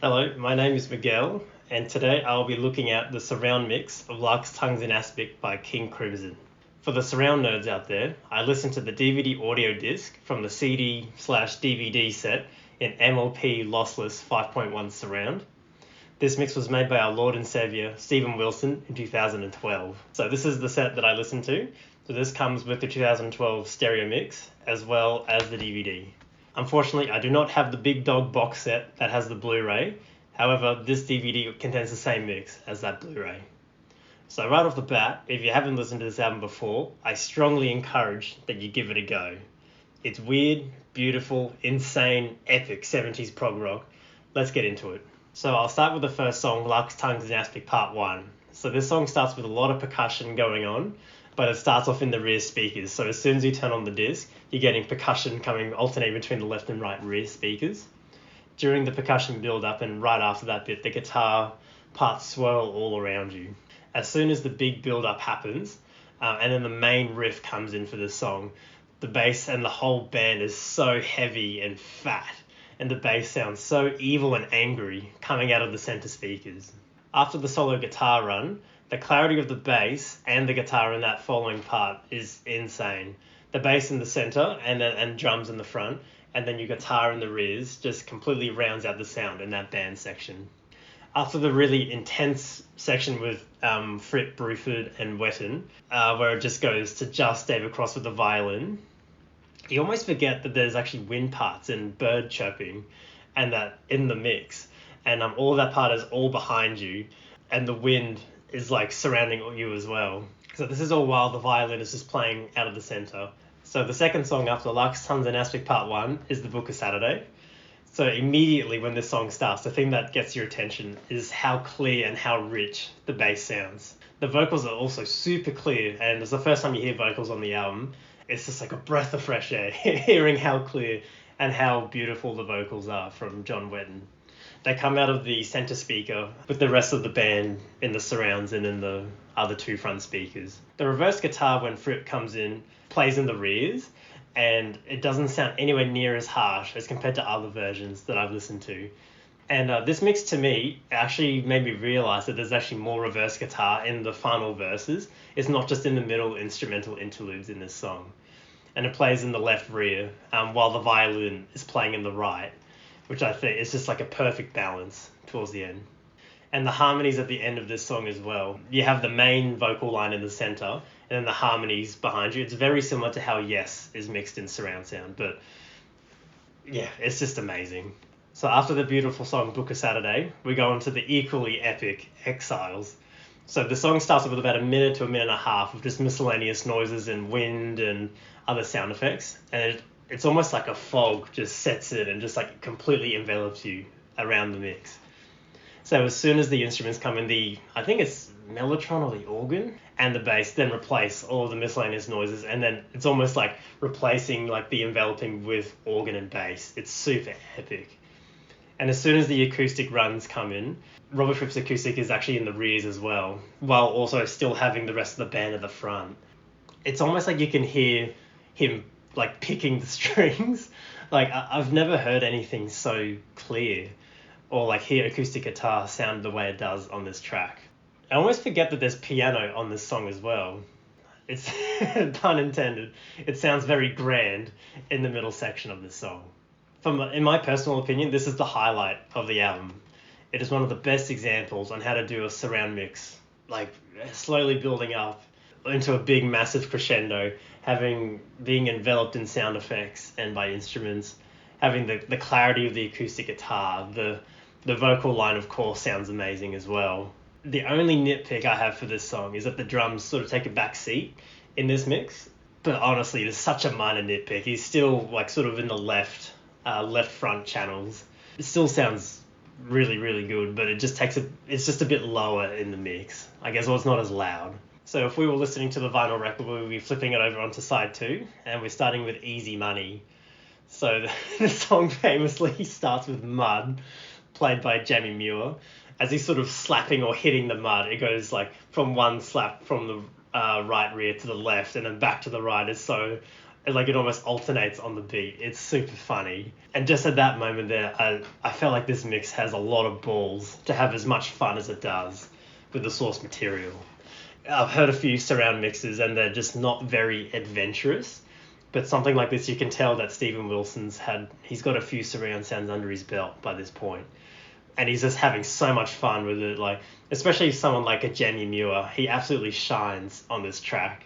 Hello, my name is Miguel, and today I'll be looking at the surround mix of Lark's Tongues in Aspic by King Crimson. For the surround nerds out there, I listened to the DVD audio disc from the CD/DVD set in MLP lossless 5.1 surround. This mix was made by our Lord and Saviour Steven Wilson in 2012. So this is the set that I listened to. So this comes with the 2012 stereo mix as well as the DVD. Unfortunately, I do not have the Big Dog box set that has the Blu-ray. However, this DVD contains the same mix as that Blu-ray. So right off the bat, if you haven't listened to this album before, I strongly encourage that you give it a go. It's weird, beautiful, insane, epic 70s prog rock. Let's get into it. So I'll start with the first song, Lark's Tongues in Aspic Part 1. So this song starts with a lot of percussion going on, but it starts off in the rear speakers. So as soon as you turn on the disc, you're getting percussion coming alternating between the left and right rear speakers. During the percussion build-up and right after that bit, the guitar parts swirl all around you. As soon as the big build-up happens, and then the main riff comes in for the song, the bass and the whole band is so heavy and fat, and the bass sounds so evil and angry coming out of the center speakers. After the solo guitar run, the clarity of the bass and the guitar in that following part is insane. The bass in the center and drums in the front, and then your guitar in the rears just completely rounds out the sound in that band section. After the really intense section with Fripp, Bruford and Wetton, where it just goes to just David Cross with the violin, you almost forget that there's actually wind parts and bird chirping and that in the mix. And all of that part is all behind you, and the wind is like surrounding you as well. So this is all while the violin is just playing out of the center. So the second song after Lark's Tongues in Aspic Part 1 is The Book of Saturday. So immediately when this song starts, the thing that gets your attention is how clear and how rich the bass sounds. The vocals are also super clear, and it's the first time you hear vocals on the album. It's just like a breath of fresh air, hearing how clear and how beautiful the vocals are from John Wetton. They come out of the center speaker with the rest of the band in the surrounds and in the other two front speakers. The reverse guitar, when Fripp comes in, plays in the rears, and it doesn't sound anywhere near as harsh as compared to other versions that I've listened to. And this mix, to me, actually made me realize that there's actually more reverse guitar in the final verses. It's not just in the middle instrumental interludes in this song. And it plays in the left rear, while the violin is playing in the right, which I think is just like a perfect balance towards the end. And the harmonies at the end of this song as well. You have the main vocal line in the center, and then the harmonies behind you. It's very similar to how Yes is mixed in surround sound, but yeah, it's just amazing. So after the beautiful song Book of Saturday, we go on to the equally epic Exiles. So the song starts with about a minute to a minute and a half of just miscellaneous noises and wind and other sound effects, and it's almost like a fog just sets in and just like completely envelops you around the mix. So as soon as the instruments come in, I think it's mellotron or the organ and the bass then replace all of the miscellaneous noises, and then it's almost like replacing like the enveloping with organ and bass. It's super epic. And as soon as the acoustic runs come in, Robert Fripp's acoustic is actually in the rears as well, while also still having the rest of the band at the front. It's almost like you can hear him like picking the strings. Like I've never heard anything so clear or like hear acoustic guitar sound the way it does on this track. I almost forget that there's piano on this song as well. It's pun intended. It sounds very grand in the middle section of this song. In my personal opinion, this is the highlight of the album. It is one of the best examples on how to do a surround mix, like slowly building up into a big massive crescendo, being enveloped in sound effects and by instruments, having the clarity of the acoustic guitar. The vocal line, of course, sounds amazing as well. The only nitpick I have for this song is that the drums sort of take a back seat in this mix, but honestly, it is such a minor nitpick. He's still like sort of in the left front channels. It still sounds really, really good, but it's just a bit lower in the mix, I guess, or it's not as loud. So if we were listening to the vinyl record, we would be flipping it over onto side 2, and we're starting with Easy Money. So the song famously starts with Mud, played by Jamie Muir. As he's sort of slapping or hitting the mud, it goes like from one slap from the right rear to the left and then back to the right. It's so like it almost alternates on the beat. It's super funny. And just at that moment there, I felt like this mix has a lot of balls to have as much fun as it does with the source material. I've heard a few surround mixes and they're just not very adventurous. But something like this, you can tell that Steven Wilson's he's got a few surround sounds under his belt by this point. And he's just having so much fun with it. Like, especially someone like a Jamie Muir, he absolutely shines on this track.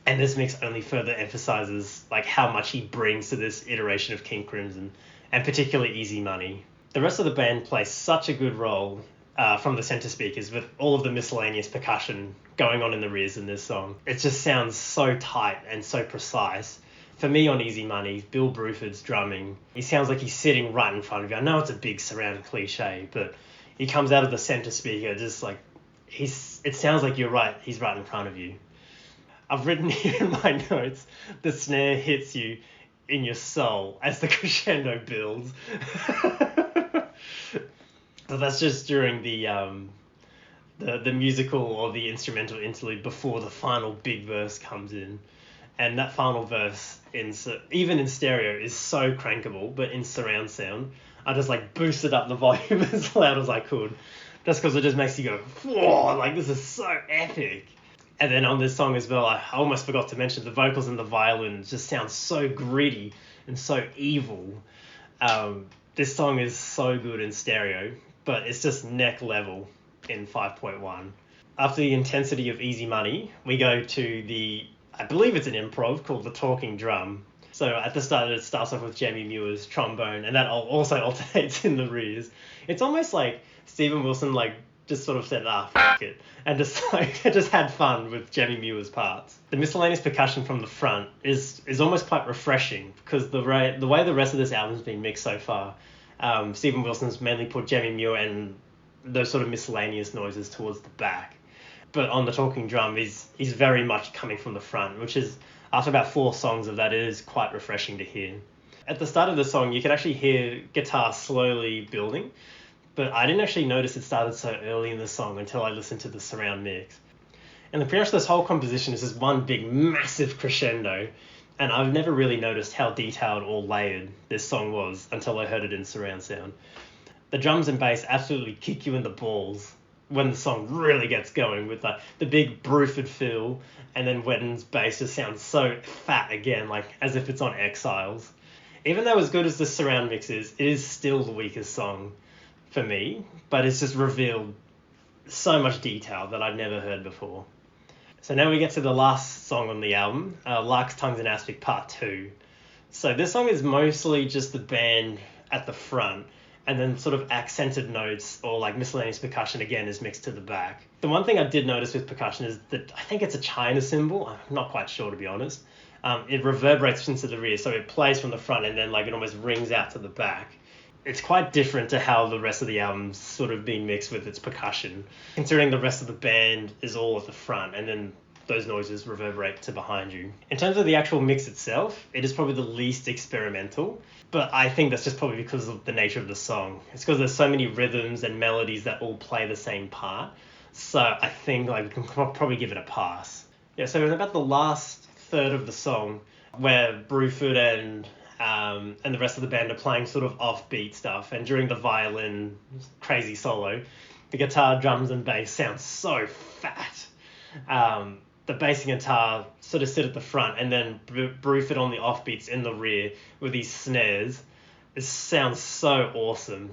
And this mix only further emphasizes like how much he brings to this iteration of King Crimson, and particularly Easy Money. The rest of the band plays such a good role from the center speakers with all of the miscellaneous percussion going on in the rears in this song. It just sounds so tight and so precise. For me on Easy Money, Bill Bruford's drumming, he sounds like he's sitting right in front of you. I know it's a big surround cliche, but he comes out of the center speaker just like, it sounds like you're right, he's right in front of you. I've written here in my notes, the snare hits you in your soul as the crescendo builds. So that's just during the musical or the instrumental interlude before the final big verse comes in. And that final verse, even in stereo, is so crankable, but in surround sound, I just like boosted up the volume as loud as I could. Just because it just makes you go, whoa, like this is so epic. And then on this song as well, I almost forgot to mention the vocals and the violin just sound so gritty and so evil. This song is so good in stereo, but it's just neck level in 5.1. After the intensity of Easy Money, we go to I believe it's an improv called The Talking Drum. So at the start, it starts off with Jamie Muir's trombone, and that also alternates in the rears. It's almost like Steven Wilson just sort of said, fuck it, and just had fun with Jamie Muir's parts. The miscellaneous percussion from the front is almost quite refreshing, because the way the rest of this album's been mixed so far, Steven Wilson's mainly put Jamie Muir and those sort of miscellaneous noises towards the back. But on The Talking Drum, he's very much coming from the front, which is, after about 4 songs of that, it is quite refreshing to hear. At the start of the song, you can actually hear guitar slowly building, but I didn't actually notice it started so early in the song until I listened to the surround mix. And pretty much this whole composition is just one big massive crescendo, and I've never really noticed how detailed or layered this song was until I heard it in surround sound. The drums and bass absolutely kick you in the balls when the song really gets going with the big Bruford feel, and then Wetton's bass just sounds so fat again, like as if it's on Exiles. Even though as good as the surround mix is, it is still the weakest song for me, but it's just revealed so much detail that I'd never heard before. So now we get to the last song on the album, Larks, Tongues and Aspic Part 2. So this song is mostly just the band at the front, and then sort of accented notes or like miscellaneous percussion again is mixed to the back. The one thing I did notice with percussion is that I think it's a China cymbal. I'm not quite sure, to be honest. It reverberates into the rear, so it plays from the front and then it almost rings out to the back. It's quite different to how the rest of the album's sort of been mixed with its percussion, considering the rest of the band is all at the front and then those noises reverberate to behind you. In terms of the actual mix itself, it is probably the least experimental, but I think that's just probably because of the nature of the song. It's because there's so many rhythms and melodies that all play the same part, so I think we can probably give it a pass. Yeah, so in about the last third of the song, where Bruford and the rest of the band are playing sort of offbeat stuff, and during the violin crazy solo, the guitar, drums and bass sound so fat. The bass and guitar sort of sit at the front, and then Bruford on the offbeats in the rear with these snares. It sounds so awesome.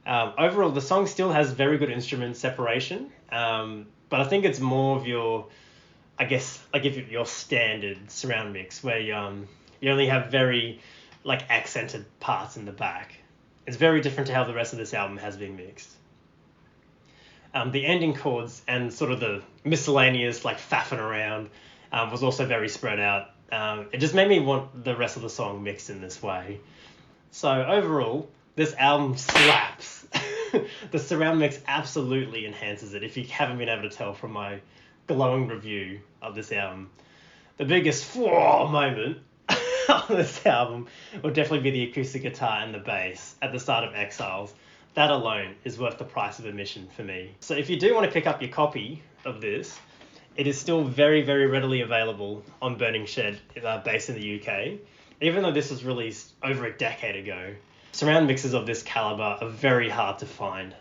Overall, the song still has very good instrument separation, but I think it's more of your standard surround mix where you only have very accented parts in the back. It's very different to how the rest of this album has been mixed. The ending chords and sort of the miscellaneous faffing around was also very spread out. It just made me want the rest of the song mixed in this way. So overall, this album slaps. The surround mix absolutely enhances it, if you haven't been able to tell from my glowing review of this album. The biggest moment on this album will definitely be the acoustic guitar and the bass at the start of Exiles. That alone is worth the price of admission for me. So if you do want to pick up your copy of this, It is still very, very readily available on Burning Shed, based in the UK, even though this was released over a decade ago. Surround mixes of this caliber are very hard to find,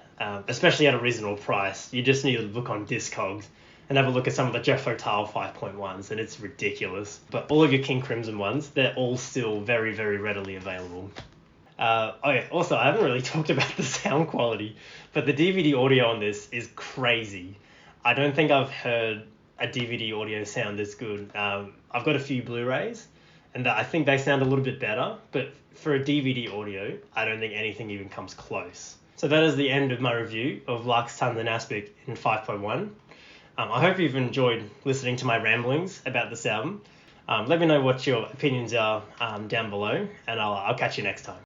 especially at a reasonable price. You just need to look on Discogs and have a look at some of the Jeff Total 5.1s, and it's ridiculous. But all of your King Crimson ones, they're all still very, very readily available. Also, I haven't really talked about the sound quality, but the DVD audio on this is crazy. I don't think I've heard a DVD audio sound this good. I've got a few Blu-rays, and I think they sound a little bit better, but for a DVD audio, I don't think anything even comes close. So that is the end of my review of Larks, Tons and Aspic in 5.1. I hope you've enjoyed listening to my ramblings about this album. Let me know what your opinions are down below, and I'll catch you next time.